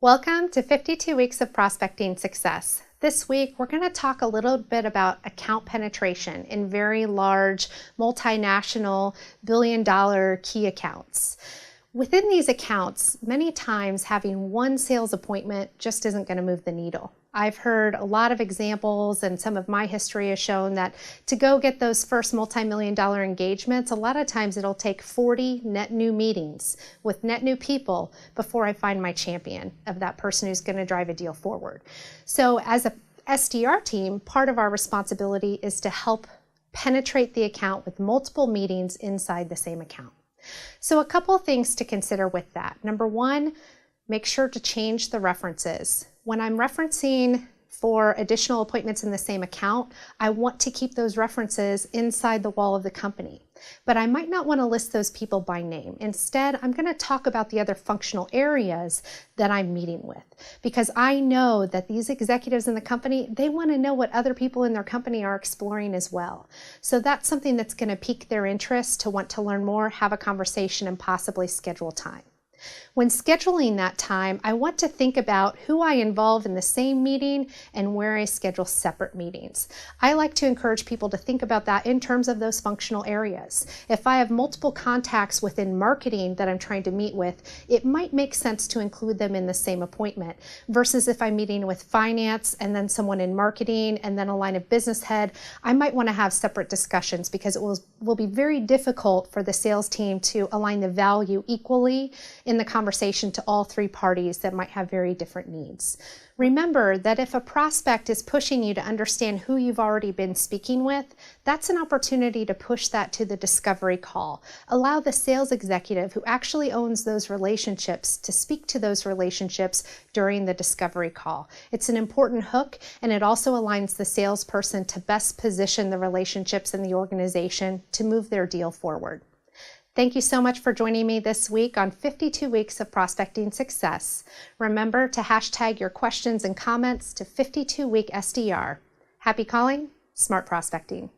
Welcome to 52 Weeks of Prospecting Success. This week, we're going to talk a little bit about account penetration in very large, multinational, billion-dollar key accounts. Within these accounts, many times having one sales appointment just isn't going to move the needle. I've heard a lot of examples, and some of my history has shown that to go get those first multi-million-dollar engagements, a lot of times it'll take 40 net new meetings with net new people before I find my champion of that person who's going to drive a deal forward. So as a SDR team, part of our responsibility is to help penetrate the account with multiple meetings inside the same account. So a couple things to consider with that. Number one, make sure to change the references. When I'm referencing for additional appointments in the same account, I want to keep those references inside the wall of the company. But I might not want to list those people by name. Instead, I'm going to talk about the other functional areas that I'm meeting with, because I know that these executives in the company, they want to know what other people in their company are exploring as well. So that's something that's going to pique their interest to want to learn more, have a conversation, and possibly schedule time. When scheduling that time, I want to think about who I involve in the same meeting and where I schedule separate meetings. I like to encourage people to think about that in terms of those functional areas. If I have multiple contacts within marketing that I'm trying to meet with, it might make sense to include them in the same appointment, versus if I'm meeting with finance and then someone in marketing and then a line of business head, I might want to have separate discussions, because it will be very difficult for the sales team to align the value equally in the conversation to all three parties that might have very different needs. Remember that if a prospect is pushing you to understand who you've already been speaking with, that's an opportunity to push that to the discovery call. Allow the sales executive who actually owns those relationships to speak to those relationships during the discovery call. It's an important hook, and it also aligns the salesperson to best position the relationships in the organization to move their deal forward. Thank you so much for joining me this week on 52 Weeks of Prospecting Success. Remember to hashtag your questions and comments to 52week SDR. Happy calling, smart prospecting.